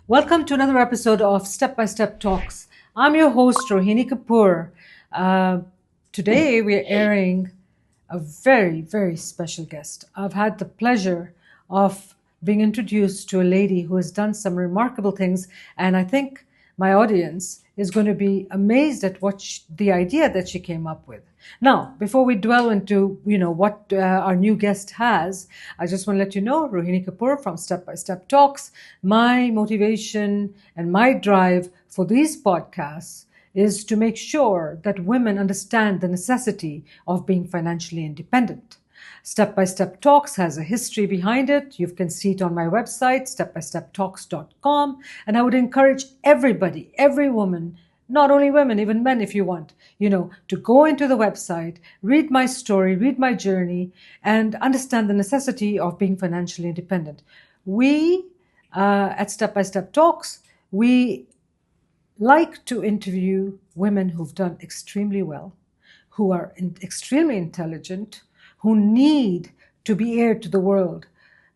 Welcome to another episode of Step by Step Talks. I'm your host, Rohini Kapoor. Uh, Today, we're airing a very, very special guest. I've had the pleasure of being introduced to a lady who has done some remarkable things, and I think my audience is going to be amazed at the idea that she came up with. Now, before we dwell into what our new guest has, I just want to let you know, Rohini Kapoor from Step by Step Talks, my motivation and my drive for these podcasts is to make sure that women understand the necessity of being financially independent. Step by Step Talks has a history behind it. You can see it on my website, stepbysteptalks.com. And I would encourage everybody, every woman, not only women, even men if you want, to go into the website, read my story, read my journey, and understand the necessity of being financially independent. We at Step by Step Talks, we like to interview women who've done extremely well, who are extremely intelligent, who need to be aired to the world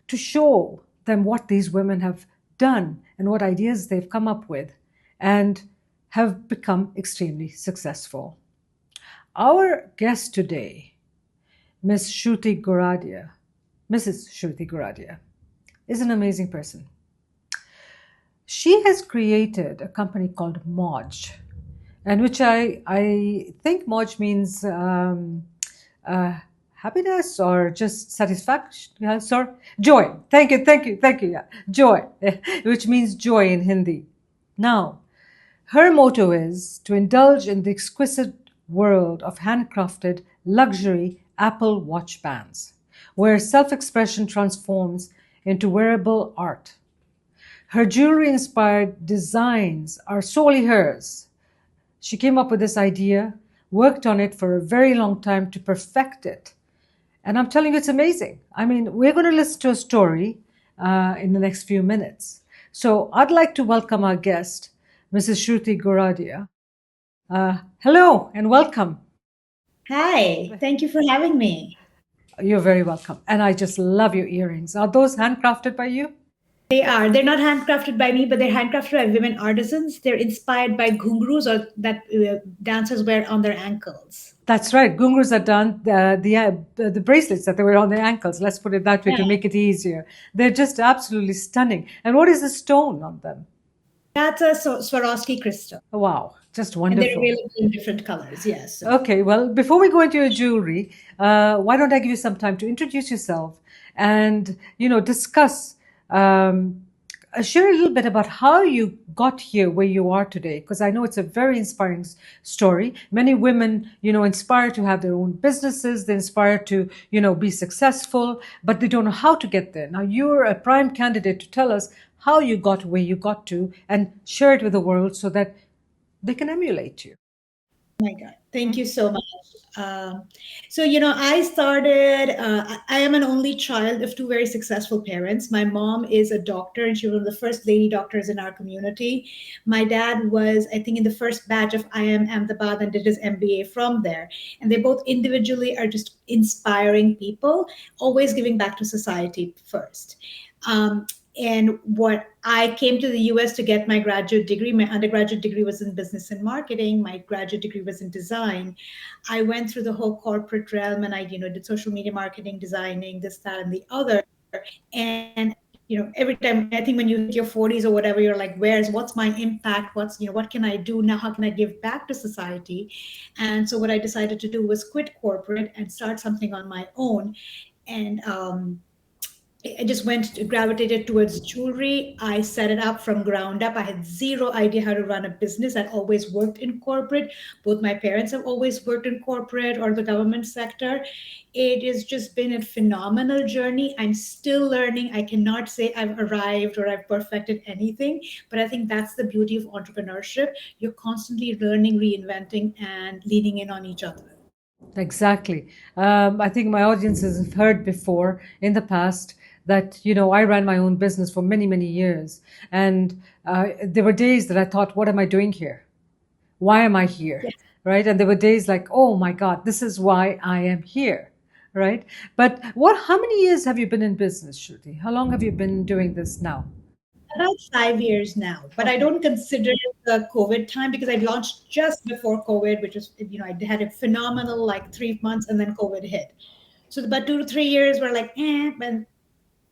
to show them what these women have done and what ideas they've come up with and have become extremely successful. Our guest today, Miss Shruti Goradia, Mrs. Shruti Goradia, is an amazing person. She has created a company called Maujh, and which I think Maujh means happiness or just satisfaction. Yeah, sorry, joy. Thank you. Yeah. Joy, which means joy in Hindi. Now, her motto is to indulge in the exquisite world of handcrafted luxury Apple Watch bands, where self-expression transforms into wearable art. Her jewelry-inspired designs are solely hers. She came up with this idea, worked on it for a very long time to perfect it. And I'm telling you, it's amazing. I mean, we're going to listen to a story in the next few minutes. So I'd like to welcome our guest, Mrs. Shruti Goradia. Hello and welcome. Hi, thank you for having me. You're very welcome. And I just love your earrings. Are those handcrafted by you? They are. They're not handcrafted by me, but they're handcrafted by women artisans. They're inspired by ghungroos or that dancers wear on their ankles. That's right. Gungrus are done, the bracelets that they wear on their ankles. Let's put it that way Yeah, to make it easier. They're just absolutely stunning. And what is the stone on them? that's a Swarovski crystal, Wow, just and they're wonderful. available in different colors. Yes. So, Okay, well, before we go into your jewelry, why don't I give you some time to introduce yourself and discuss, um, share a little bit about how you got here where you are today, because I know it's a very inspiring story. Many women, inspire to have their own businesses, they inspire to, be successful, but they don't know how to get there. Now, you're a prime candidate to tell us how you got where you got to and share it with the world so that they can emulate you. my God, thank you so much. I started. I am an only child of two very successful parents. My mom is a doctor, and she was one of the first lady doctors in our community. My dad was, I think, in the first batch of IIM Ahmedabad and did his MBA from there. And they both individually are just inspiring people, always giving back to society first. Um, and what I came to the US to get my graduate degree. My undergraduate degree was in business and marketing. My graduate degree was in design. I went through the whole corporate realm and I, did social media marketing, designing, this, that, and the other. And every time I think when you hit your 40s or whatever, you're like, what's my impact? What can I do now? How can I give back to society? And so what I decided to do was quit corporate and start something on my own. And I just gravitated towards jewelry. I set it up from ground up. I had zero idea how to run a business. I'd always worked in corporate. Both my parents have always worked in corporate or the government sector. It has just been a phenomenal journey. I'm still learning. I cannot say I've arrived or I've perfected anything, but I think that's the beauty of entrepreneurship. You're constantly learning, reinventing, and leaning in on each other. Exactly. I think my audiences have heard before in the past that, I ran my own business for many, many years. And there were days that I thought, what am I doing here? Why am I here? Yes. Right? And there were days like, oh my God, this is why I am here. Right? But how many years have you been in business, Shruti? How long have you been doing this now? About 5 years now, but I Okay. don't consider the COVID time because I launched just before COVID, which was, I had a phenomenal like 3 months and then COVID hit. So about 2 to 3 years were like,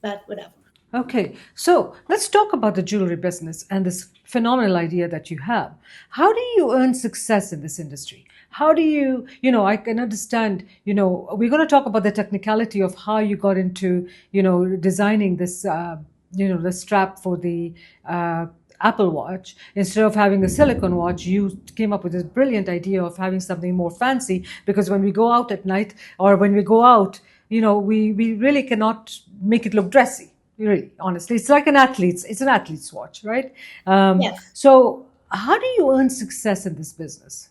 but whatever. Okay, so let's talk about the jewelry business and this phenomenal idea that you have. How do you earn success in this industry? How do I can understand, we're going to talk about the technicality of how you got into, designing this, the strap for the Apple Watch. Instead of having a silicone watch, you came up with this brilliant idea of having something more fancy because when we go out at night or when we go out, we really cannot make it look dressy. Really, honestly, it's like it's an athlete's watch, right? Yes. So how do you earn success in this business?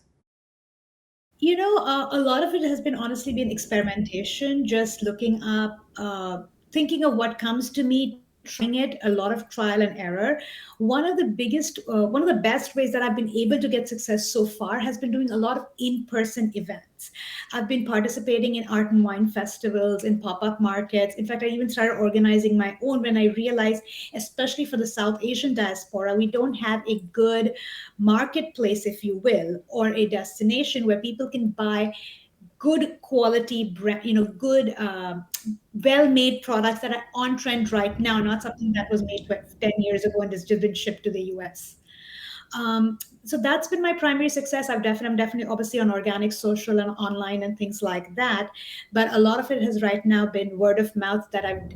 A lot of it has been honestly been experimentation, just looking up, thinking of what comes to me, trying it, a lot of trial and error. One of the best ways that I've been able to get success so far has been doing a lot of in-person events. I've been participating in art and wine festivals, in pop-up markets. In fact, I even started organizing my own when I realized, especially for the South Asian diaspora, we don't have a good marketplace, if you will, or a destination where people can buy good quality brand, good well-made products that are on trend right now, not something that was made 10 years ago and has just been shipped to the US. So that's been my primary success. I'm definitely obviously on organic, social, and online and things like that. But a lot of it has right now been word of mouth that I've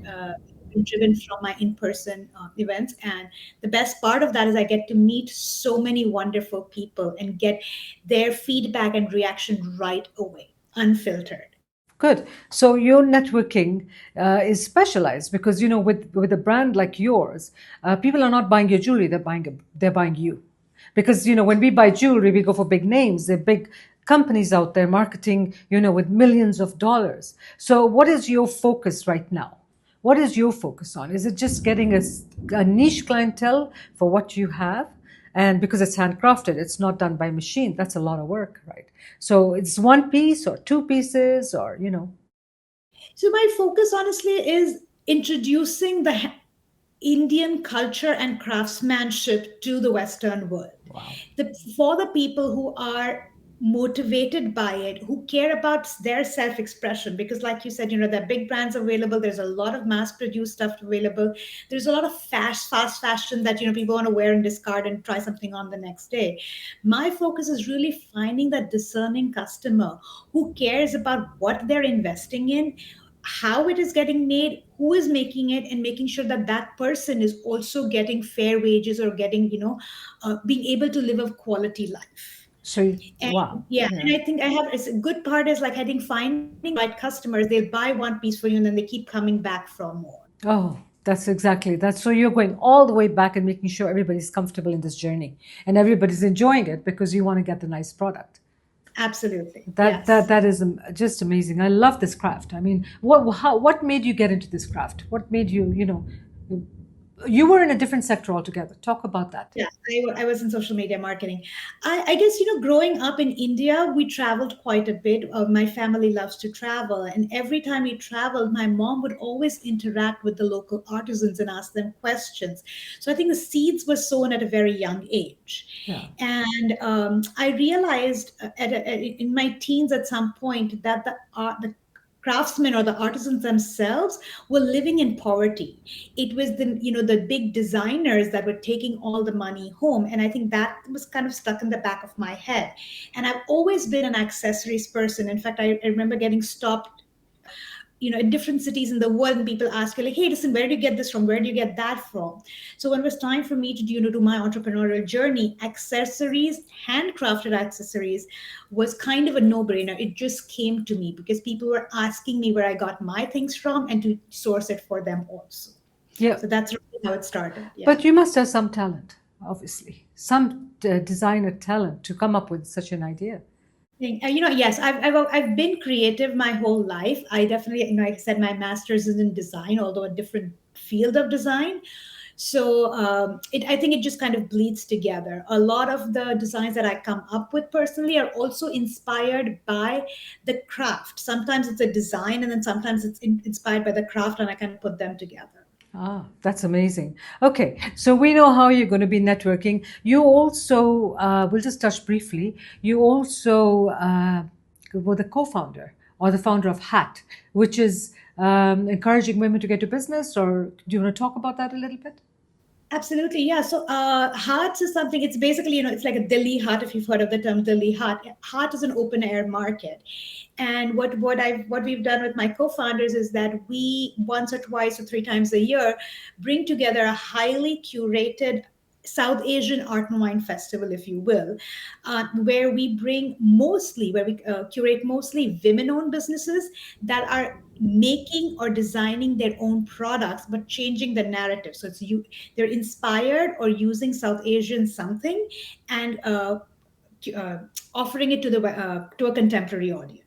been driven from my in-person events. And the best part of that is I get to meet so many wonderful people and get their feedback and reaction right away, unfiltered. Good. So your networking is specialized because with a brand like yours, people are not buying your jewelry; they're buying you. Because when we buy jewelry, we go for big names. There are big companies out there marketing, with millions of dollars. So what is your focus right now? What is your focus on? Is it just getting a niche clientele for what you have? And because it's handcrafted, it's not done by machine. That's a lot of work, right? So it's one piece or two pieces or. So my focus honestly is introducing the Indian culture and craftsmanship to the Western world. Wow. For the people who are motivated by it, who care about their self expression, because, like you said, there are big brands available, there's a lot of mass produced stuff available, there's a lot of fast fashion that people want to wear and discard and try something on the next day. My focus is really finding that discerning customer who cares about what they're investing in, how it is getting made, who is making it, and making sure that that person is also getting fair wages or getting, being able to live a quality life. So, And wow. yeah, Yeah. and I think it's a good part is like I think finding the right customers, they'll buy one piece for you and then they keep coming back for more. Oh, that's exactly that's so you're going all the way back and making sure everybody's comfortable in this journey and everybody's enjoying it because you want to get the nice product. Absolutely. That is just amazing. I love this craft. I mean, what made you get into this craft? What made you were in a different sector altogether. Talk about that. Yeah, I was in social media marketing. I guess, growing up in India, we traveled quite a bit. My family loves to travel. And every time we traveled, my mom would always interact with the local artisans and ask them questions. So I think the seeds were sown at a very young age. Yeah. And I realized in my teens at some point that the craftsmen or the artisans themselves were living in poverty. It was the big designers that were taking all the money home, and I think that was kind of stuck in the back of my head. And I've always been an accessories person. In fact, I remember getting stopped in different cities in the world, and people ask you like, hey, listen, where do you get this from, where do you get that from? So when it was time for me to do my entrepreneurial journey, accessories, handcrafted accessories, was kind of a no-brainer. It just came to me because people were asking me where I got my things from and to source it for them also. Yeah. So that's really how it started. Yeah. But you must have some talent, obviously, some designer talent to come up with such an idea. Yes, I've been creative my whole life. I definitely, like I said, my master's is in design, although a different field of design. So I think it just kind of bleeds together. A lot of the designs that I come up with personally are also inspired by the craft. Sometimes it's a design, and then sometimes it's inspired by the craft, and I kind of put them together. Ah, that's amazing. Okay, so we know how you're going to be networking. You also, we'll just touch briefly, you also were the co founder or the founder of HAT, which is encouraging women to get to business. Or do you want to talk about that a little bit? Absolutely, yeah. So, Hearts is something. It's basically, it's like a Delhi Heart. If you've heard of the term Delhi Heart, Heart is an open air market, and what we've done with my co-founders is that we once or twice or three times a year bring together a highly curated South Asian art and wine festival, if you will, where we curate mostly women-owned businesses that are making or designing their own products but changing the narrative. So they're inspired or using South Asian something and uh, offering it to a contemporary audience.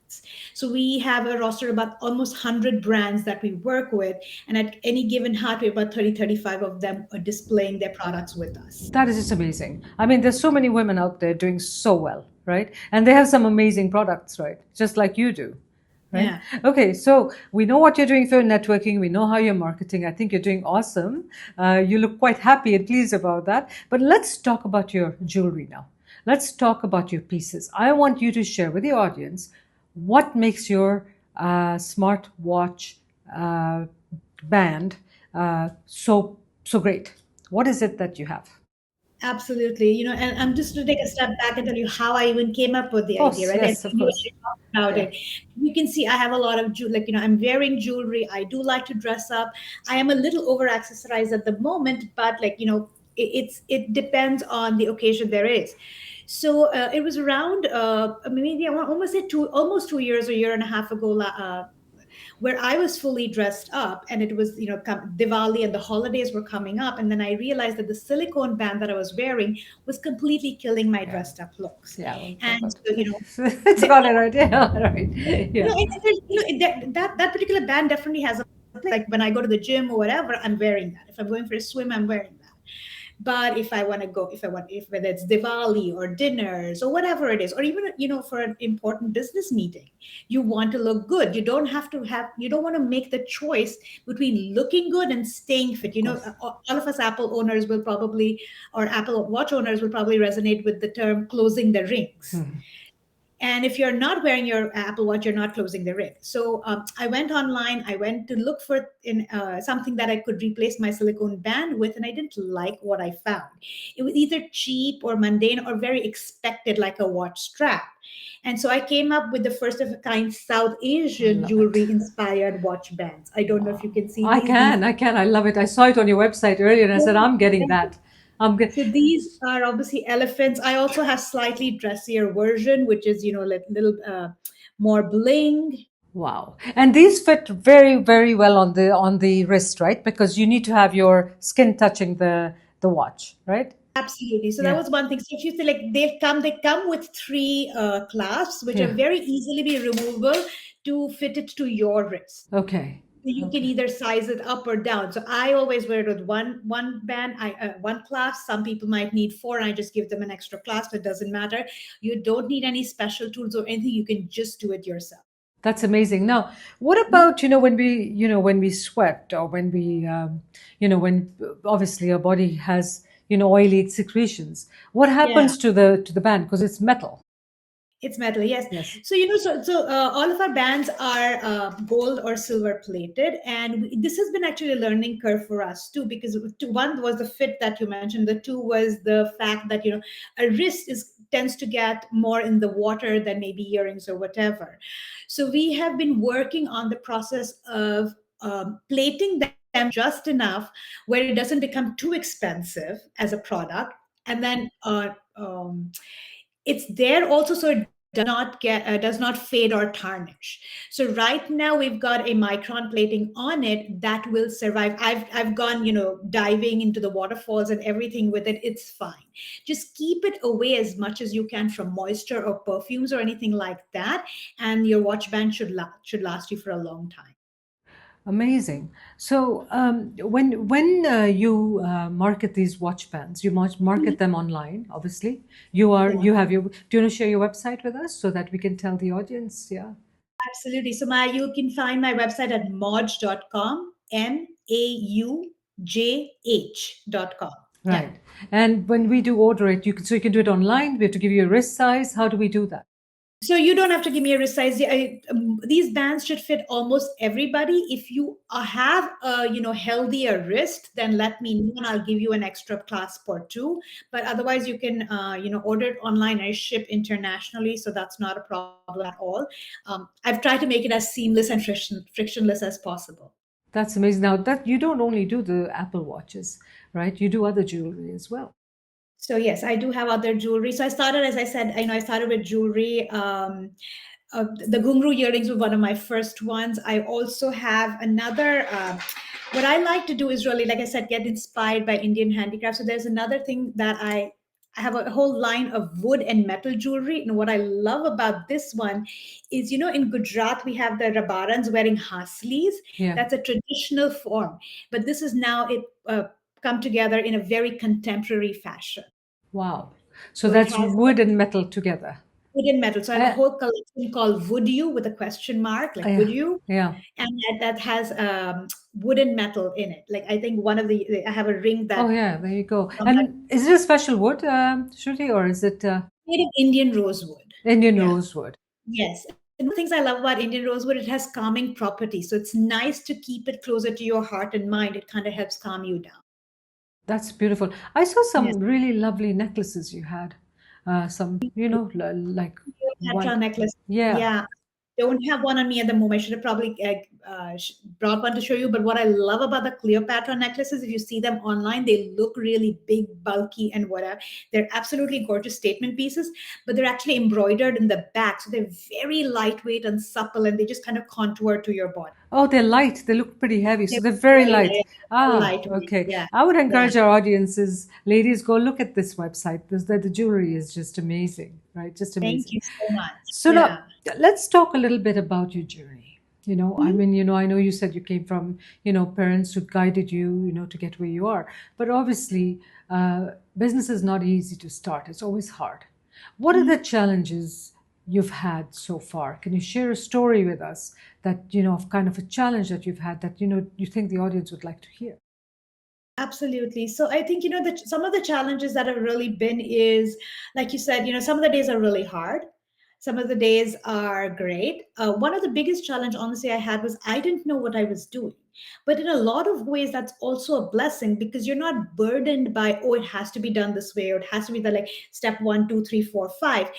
So we have a roster of about almost 100 brands that we work with, and at any given heart, we have about 35 of them are displaying their products with us. That is just amazing. I mean, there's so many women out there doing so well, right? And they have some amazing products, right? Just like you do, right? Yeah. Okay, so we know what you're doing for networking. We know how you're marketing. I think you're doing awesome. You look quite happy and pleased about that. But let's talk about your jewelry now. Let's talk about your pieces. I want you to share with the audience what makes your smart watch uh, band so great. What is it that you have? Absolutely. And I'm just to take a step back and tell you how I even came up with Of the idea, course, right? And yes, of you course. already talked about Yeah. it. You can see I have a lot of like, I'm wearing jewelry. I do like to dress up. I am a little over accessorized at the moment, but like, it depends on the occasion there is. So it was around maybe I want almost say almost 2 years, a year and a half ago, where I was fully dressed up, and it was, Diwali and the holidays were coming up. And then I realized that the silicone band that I was wearing was completely killing my Yeah. dressed up looks. Yeah, we'll talk And about so, it. It's got it right. Yeah, right. Yeah. that particular band definitely has a place. Like when I go to the gym or whatever, I'm wearing that. If I'm going for a swim, I'm wearing that. But if I want to go, if whether it's Diwali or dinners or whatever it is, or even for an important business meeting, you want to look good. You don't want to make the choice between looking good and staying fit. Of course. All of us Apple owners will probably, or Apple Watch owners will probably resonate with the term closing the rings. And if you're not wearing your Apple Watch, you're not closing the ring. So I went online. I went to look for in something that I could replace my silicone band with, and I didn't like what I found. It was either cheap or mundane or very expected, like a watch strap. And so I came up with the first of a kind South I Asian love it. jewelry inspired watch bands. I don't know if you can see I these. These can, I can. I love it. I saw it on your website earlier and I said, I'm getting that. I'm good. So these are obviously elephants. I also have slightly dressier version, which is like little more bling. Wow. And these fit very, very well on the wrist, right? Because you need to have your skin touching the watch, right? Absolutely. So that Yeah. was one thing. So if you select, they come with three clasps, which are Yeah. very easily be removable to fit it to your wrist. Okay. So you can Okay. either size it up or down. So I always wear it with one band, one clasp. Some people might need four, and I just give them an extra clasp. It doesn't matter. You don't need any special tools or anything. You can just do it yourself. That's amazing. Now, what about, when we sweat or when we, when obviously our body has, oily secretions, what Yeah. happens to the band? Because it's metal. It's metal, yes. Yes. So all of our bands are gold or silver plated, and this has been actually a learning curve for us too. Because one was the fit that you mentioned. The two was the fact that a wrist is tends to get more in the water than maybe earrings or whatever. So we have been working on the process of plating them just enough where it doesn't become too expensive as a product, and then it's there also so it does not fade or tarnish. So right now we've got a micron plating on it that will survive. I've gone diving into the waterfalls and everything with it. It's fine. Just keep it away as much as you can from moisture or perfumes or anything like that, and your watch band should last you for a long time. Amazing. So, when you market these watch bands, you market them online. Obviously, Yeah. you have your. Do you want to share your website with us so that we can tell the audience? Yeah. Absolutely. So you can find my website at Maujh.com, maujh.com. Yeah. Right. And when we do order it, you can do it online. We have to give you a wrist size. How do we do that? So you don't have to give me a resize. These bands should fit almost everybody. If you have a healthier wrist, then let me know and I'll give you an extra clasp or two. But otherwise, you can order it online. I ship internationally, so that's not a problem at all. I've tried to make it as seamless and frictionless as possible. That's amazing. Now that you don't only do the Apple watches, right? You do other jewelry as well. So yes, I do have other jewelry. So I started, as I said, I started with jewelry. The Ghungru earrings were one of my first ones. I also have another. What I like to do is really, like I said, get inspired by Indian handicraft. So there's another thing that I have a whole line of wood and metal jewelry. And what I love about this one is, in Gujarat, we have the Rabarans wearing haslis. Yeah. That's a traditional form. But this is now it come together in a very contemporary fashion. Wow. So So it that's has wood and metal together. wood and metal. So I have a Uh, whole collection called Would You with a question mark, like would yeah. you? Yeah. And that has wood and metal in it. Like I think one of I have a ring Oh, that yeah. There you go. from that And is it a special wood, Shruti, or is it made of Indian rosewood. Indian Yeah. rosewood? Yes. And one of the things I love about Indian rosewood, it has calming properties. So it's nice to keep it closer to your heart and mind. It kind of helps calm you down. That's beautiful. I saw Yes. some really lovely necklaces you had. Some, like Cleopatra one. necklace. Yeah. Yeah. Don't have one on me at the moment. I should have probably brought one to show you. But what I love about the Cleopatra necklaces, if you see them online, they look really big, bulky, and whatever. They're absolutely gorgeous statement pieces, but they're actually embroidered in the back. So they're very lightweight and supple, and they just kind of contour to your body. Oh, they're light. They look pretty heavy. They're So they're very very light. light, Ah, lightweight. okay. Yeah. I would Yeah. encourage our audiences, ladies, go look at this website. The jewelry is just amazing, right? Just Thank amazing. you so much. So now Yeah. let's talk a little bit about your journey. I Mhm. mean, I know you said you came from, parents who guided you, to get where you are. But obviously, business is not easy to start. It's always hard. What are the challenges you've had so far? Can you share a story with us that, of kind of a challenge that you've had that, you think the audience would like to hear? Absolutely. So I think, that some of the challenges that have really been is, like you said, some of the days are really hard. Some of the days are great. One of the biggest challenge, honestly, I had was I didn't know what I was doing. But in a lot of ways, that's also a blessing because you're not burdened by, oh, it has to be done this way, or it has to be the like step one, two, three, four, five.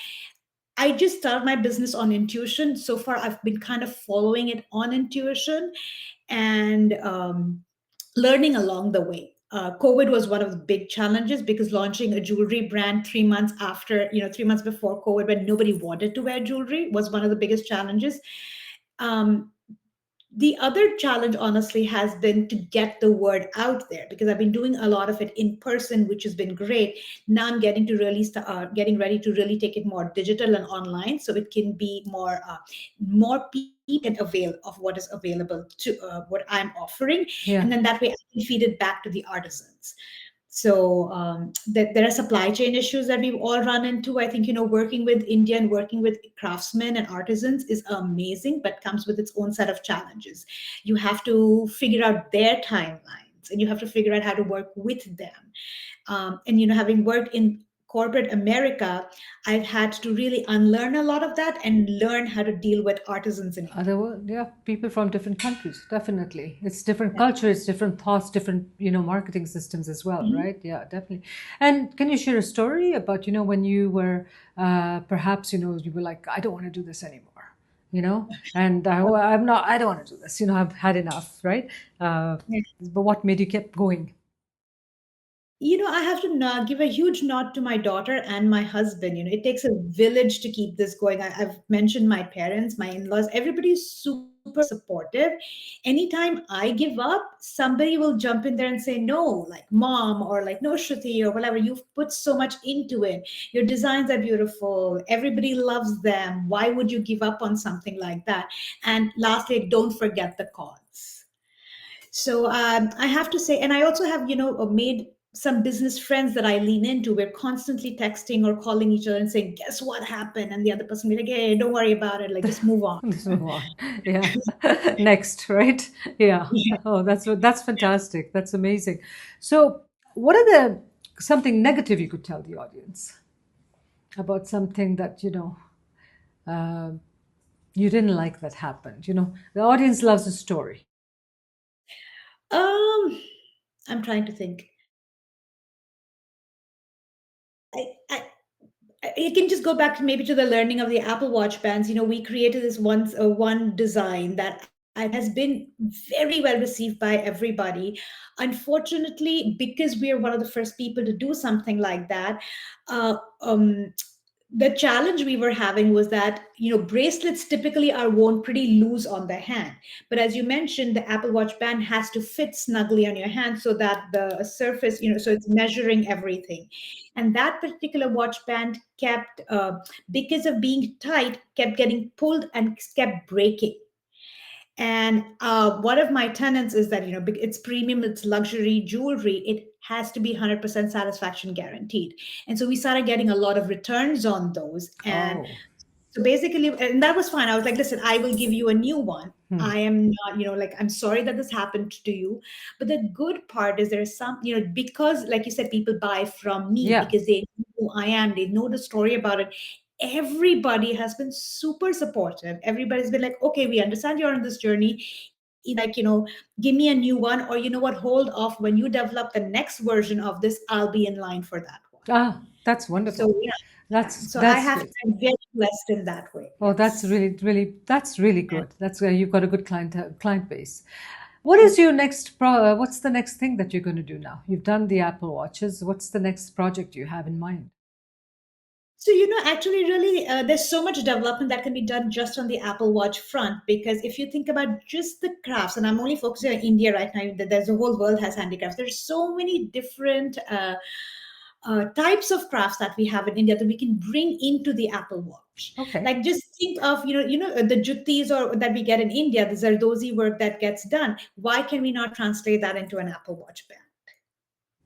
I just started my business on intuition. So far, I've been kind of following it on intuition and learning along the way. COVID was one of the big challenges because launching a jewelry brand 3 months after, 3 months before COVID, when nobody wanted to wear jewelry, was one of the biggest challenges. Um, the other challenge, honestly, has been to get the word out there because I've been doing a lot of it in person, which has been great. Now I'm getting to really getting ready to really take it more digital and online, so it can be more people can avail of what is available to what I'm offering, Yeah. and then that way I can feed it back to the artisans. So there are supply chain issues that we've all run into. I think working with India and working with craftsmen and artisans is amazing, but comes with its own set of challenges. You have to figure out their timelines, and you have to figure out how to work with them. And having worked in corporate America, I've had to really unlearn a lot of that and learn how to deal with artisans in India. Yeah, people from different countries, definitely. It's different cultures, different thoughts, different, marketing systems as well, Mhm. right? Yeah, definitely. And can you share a story about, when you were perhaps, you were like, I don't want to do this anymore, and I don't want to do this, I've had enough, right? Uh, but what made you keep going? I have to give a huge nod to my daughter and my husband. It takes a village to keep this going. I've mentioned my parents, my in-laws, everybody's super supportive. Anytime I give up, somebody will jump in there and say, no, like mom, or like, no, Shruti, or whatever. You've put so much into it. Your designs are beautiful. Everybody loves them. Why would you give up on something like that? And lastly, don't forget the cause. So I have to say, and I also have, made some business friends that I lean into. We're constantly texting or calling each other and saying, "Guess what happened?" And the other person be like, "Hey, don't worry about it. Like, just move on." Let's move on. Yeah. Next, right? Yeah. Yeah. Oh, that's fantastic. That's amazing. So, what are the something negative you could tell the audience about something that uh, you didn't like that happened? The audience loves a story. Um, I'm trying to think. I you can just go back to maybe to the learning of the Apple Watch bands. We created this one design that has been very well received by everybody. Unfortunately, because we are one of the first people to do something like that, uh, um, the challenge we were having was that bracelets typically are worn pretty loose on the hand, but as you mentioned, the Apple Watch band has to fit snugly on your hand so that the surface, so it's measuring everything. And that particular watch band kept because of being tight, kept getting pulled and kept breaking. And one of my tenets is that it's premium, it's luxury jewelry, it has to be 100% satisfaction guaranteed. And so we started getting a lot of returns on those. And Oh. so basically, and that was fine. I was like, listen, I will give you a new one. Hmm. I am not, like, I'm sorry that this happened to you. But the good part is there's some, because like you said, people buy from me Yeah. because they know who I am, they know the story about it. Everybody has been super supportive. Everybody's been like, okay, we understand you're on this journey. Either like, give me a new one, or you know what, hold off. When you develop the next version of this, I'll be in line for that one. Ah, that's So wonderful. yeah, yeah. That's So I that's have good. to, I'm very blessed in that way. Oh, that's Yes. really Yeah. good. That's where you've got a good client base. What is your what's the next thing that you're going to do now? You've done the Apple Watches. What's the next project you have in mind? So, actually, really, there's so much development that can be done just on the Apple Watch front. Because if you think about just the crafts, and I'm only focusing on India right now, that there's the whole world has handicrafts. There's so many different types of crafts that we have in India that we can bring into the Apple Watch. Okay. Like, just think of the juttis or that we get in India, the Zardozi work that gets done. Why can we not translate that into an Apple Watch band?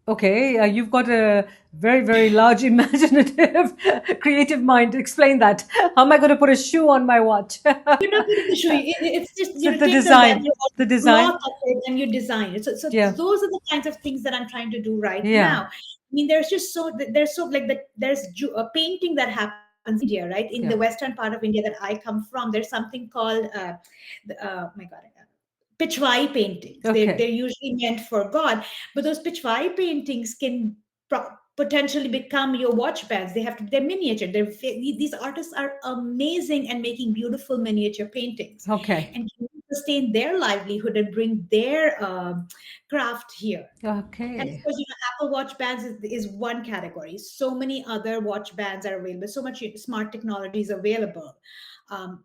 Okay, you've got a very large imaginative creative mind. Explain that. How am I going to put a shoe on my watch? You're not putting the shoe. It's just So the take the leather design, or the the cloth design. of it and you design it. So Yeah, those are the kinds of things that I'm trying to do right yeah, now. I mean, there's so like that. There's a painting that happens in India, right? In yeah. the western part of India that I come from, there's something called my God, Pichwai paintings. They're Okay, usually meant for God, but those Pichwai paintings can potentially become your watch bands. They're miniature. These artists are amazing and making beautiful miniature paintings, okay, and can sustain their livelihood and bring their craft here. And of okay. course, Apple Watch bands is one category. So many other watch bands are available. So much smart technology is available. Um,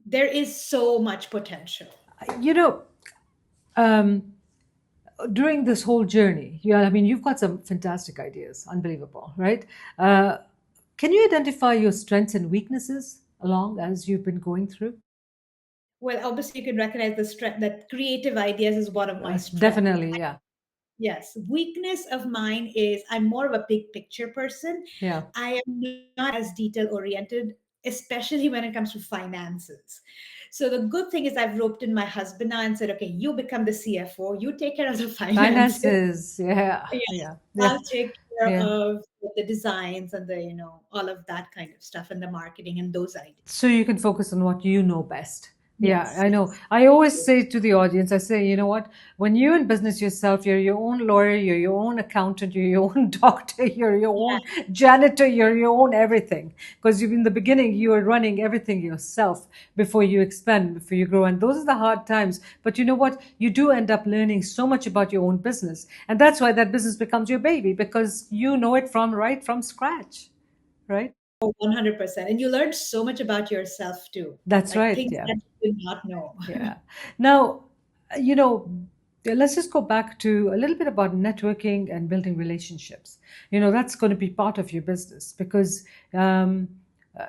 there is so much potential. You know, um, during this whole journey, I mean, you've got some fantastic ideas, unbelievable, right? Uh, can you identify your strengths and weaknesses along as you've been going through? Well, obviously, you can recognize the strength that creative ideas is one of my strengths. Definitely, yeah, Yes, weakness of mine is I'm more of a big picture person. yeah. I am not as detail oriented, especially when it comes to finances. So the good thing is I've roped in my husband now and said, okay, you become the CFO, you take care of the finances. Finances, yeah, Yeah, yeah, yeah, I'll take care yeah. of the designs and the, all of that kind of stuff and the marketing and those ideas. So you can focus on what you know best. Yeah, Yes, I know. yes. I always say to the audience, I say, you know what? When you're in business yourself, you're your own lawyer, you're your own accountant, you're your own doctor, you're your Yeah. own janitor, you're your own everything. Because in the beginning, you are running everything yourself before you expand, before you grow. And those are the hard times. But you know what? You do end up learning so much about your own business. And that's why that business becomes your baby, because you know it right from scratch, right? Oh, 100%. And you learn so much about yourself too, That's like right. things Yeah. that you did not know. Yeah. Now, you know, let's just go back to a little bit about networking and building relationships. That's going to be part of your business because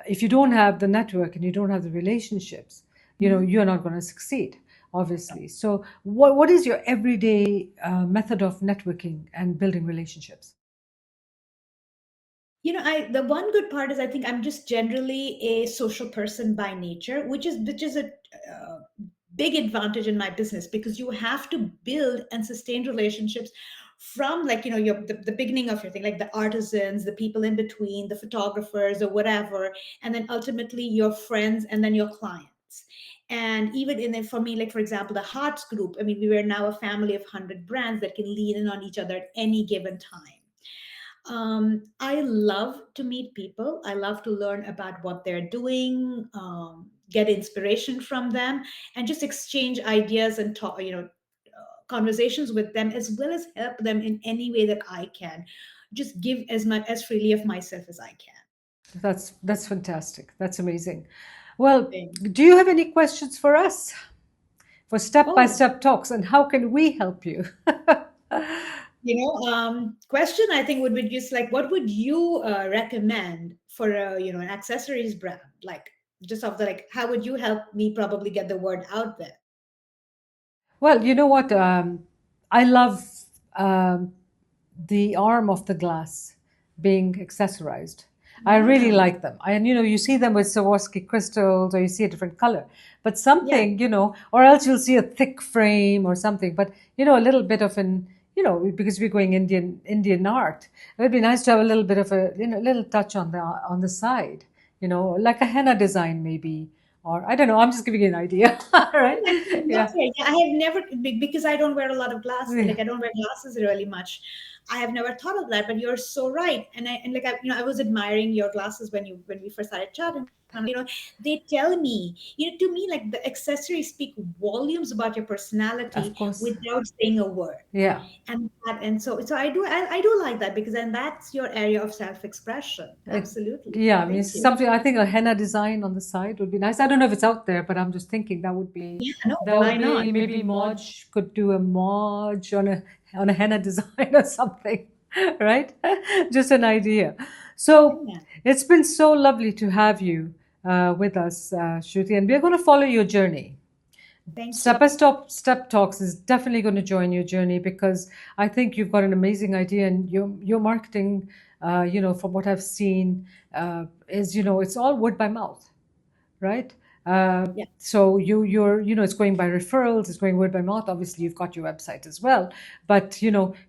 if you don't have the network and you don't have the relationships, you're not going to succeed. obviously. So, what is your everyday method of networking and building relationships? I the one good part is I think I'm just generally a social person by nature, which is a big advantage in my business, because you have to build and sustain relationships from, like, the beginning of your thing, like the artisans, the people in between, the photographers or whatever, and then ultimately your friends and then your clients. And even for me, like for example, the Hearts group, I mean, we were now a family of 100 brands that can lean in on each other at any given time. I love to meet people. I love to learn about what they're doing, get inspiration from them, and just exchange ideas and talk, conversations with them, as well as help them in any way that I can. Just give as much as freely of myself as I can. That's fantastic. That's amazing. Well, Thing. do you have any questions for us for step by Oh, step talks, and how can we help you? question I think would be just like, what would you recommend for an accessories brand? Like, just of the, like, how would you help me probably get the word out there? Well, you know what? I love um, the arm of the glass being accessorized. I really Yeah. like them. And you see them with Swarovski crystals, or you see a different color, but Yeah. something, or else you'll see a thick frame or something. But a little bit of because we're going Indian art, it would be nice to have a little bit of a little touch on the side, like a henna design maybe, or I don't know. I'm just giving you an idea, right? That's Yeah, right. Yeah, I have never, because I don't wear a lot of glass, yeah, like I don't wear glasses really much. I have never thought of that, but you're so right. And like I was admiring your glasses when we first started chatting. They tell me, to me, like the accessories speak volumes about your of personality course. without saying a word. Yeah. And so I do like that, because then that's your area of self-expression. Uh, Absolutely. yeah, I mean, Thank you. something I think a henna design on the side would be nice. I don't know if it's out there, but I'm just thinking that would be Yeah, no, why not? maybe Maujh could do a Maujh on a henna design or something, right? Just an idea. So Yeah. it's been so lovely to have you with us, Shruti, and we're going to follow your journey. Thank Step you. by step talks is definitely going to join your journey, because I think you've got an amazing idea, and your marketing, from what I've seen, is it's all word by mouth, right? Yeah. So you're it's going by referrals, it's going word by mouth. Obviously, you've got your website as well, but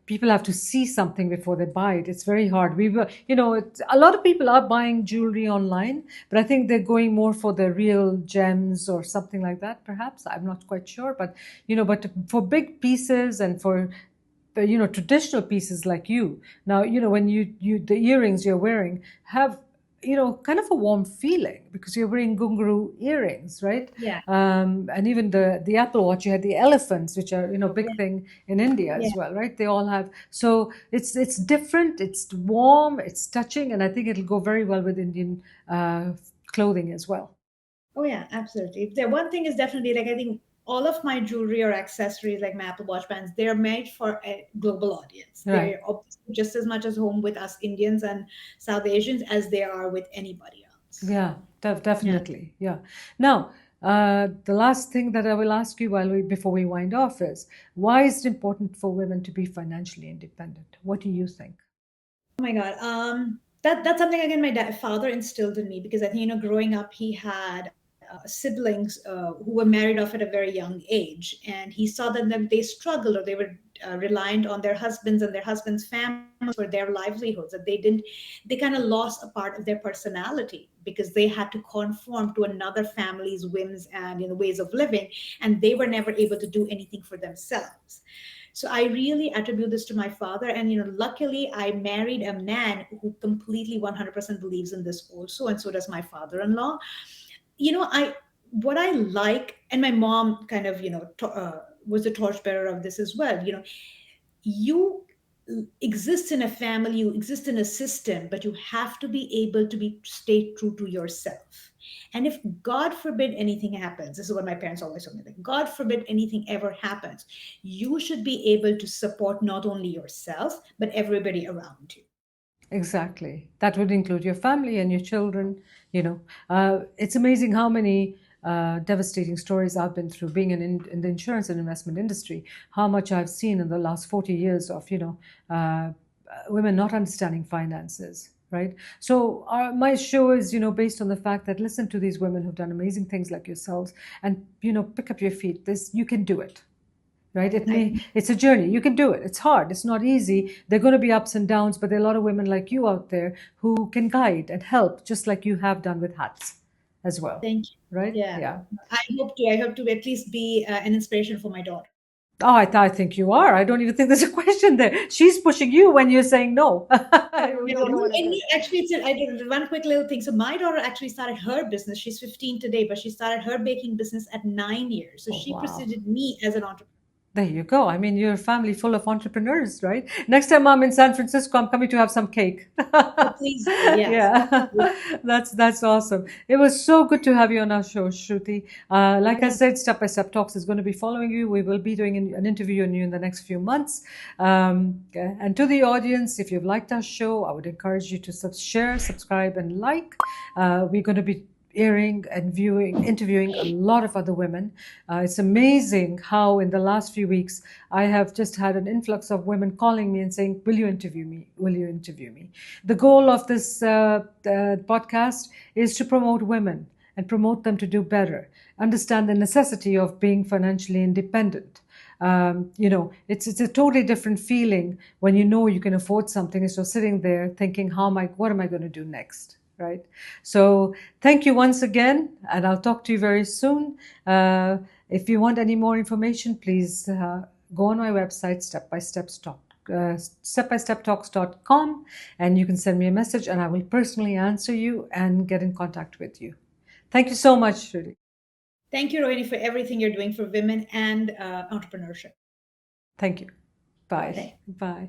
people have to see something before they buy it. It's very hard. We were, a lot of people are buying jewelry online, but I think they're going more for the real gems or something like that. Perhaps I'm not quite sure, but but for big pieces and for traditional pieces like you now, when you the earrings you're wearing have kind of a warm feeling, because you're wearing gunguru earrings, right? Yeah. And even the Apple Watch, you had the elephants, which are big Yeah. thing in India Yeah. as well, right? They all have. So it's different, it's warm, it's touching, and I think it'll go very well with Indian clothing as well. Oh yeah, absolutely. The one thing is definitely, like, I think all of my jewelry or accessories, like my Apple Watch bands, they're made for a global audience. Right. They're obviously just as much as home with us Indians and South Asians as they are with anybody else. Yeah, Yeah. definitely. Yeah. Now, the last thing that I will ask you before we wind off is, why is it important for women to be financially independent? What do you think? Oh my God. That's something, again, my father instilled in me, because I think, growing up, he had siblings who were married off at a very young age, and he saw that they struggled, or they were reliant on their husbands and their husbands' families for their livelihoods. That they kind of lost a part of their personality, because they had to conform to another family's whims and ways of living, and they were never able to do anything for themselves. So I really attribute this to my father. And luckily I married a man who completely 100% believes in this also, and so does my father-in-law. I what I like, and my mom kind of was a torchbearer of this as well. You exist in a family, you exist in a system, but you have to be able to stay true to yourself. And if, God forbid, anything happens, this is what my parents always told me, like, God forbid anything ever happens, you should be able to support not only yourself but everybody around you. Exactly. That would include your family and your children. It's amazing how many devastating stories I've been through being in the insurance and investment industry, how much I've seen in the last 40 years of, women not understanding finances, right? So my show is, based on the fact that listen to these women who've done amazing things like yourselves and, pick up your feet. You can do it, right? It's a journey. You can do it. It's hard. It's not easy. There are going to be ups and downs, but there are a lot of women like you out there who can guide and help, just like you have done with hats as well, Thank you. right? Yeah. Yeah. I hope to at least be an inspiration for my daughter. Oh, I think you are. I don't even think there's a question there. She's pushing you when you're saying no. You Yeah, don't know no, what to and do. actually, I did one quick little thing. So my daughter actually started her business. She's 15 today, but she started her baking business at 9 years. So Oh, she wow. preceded me as an entrepreneur. There you go. I mean, you're a family full of entrepreneurs, right? Next time I'm in San Francisco, I'm coming to have some cake. So please do, yes. Yeah, that's awesome. It was so good to have you on our show, Shruti. Like I said, Step by Step Talks is going to be following you. We will be doing an interview on you in the next few months. And to the audience, if you've liked our show, I would encourage you to share, subscribe, and like. We're going to be airing and interviewing a lot of other women. It's amazing how in the last few weeks I have just had an influx of women calling me and saying, "Will you interview me? Will you interview me?" The goal of this podcast is to promote women and promote them to do better, understand the necessity of being financially independent. It's a totally different feeling when you know you can afford something instead of sitting there thinking, what am I going to do next? Right. So thank you once again, and I'll talk to you very soon. If you want any more information, please go on my website, stepbysteptalks.com, and you can send me a message and I will personally answer you and get in contact with you. Thank you so much, Shruti. Thank you, Rohini, for everything you're doing for women and entrepreneurship. Thank you. Bye. Thank Bye.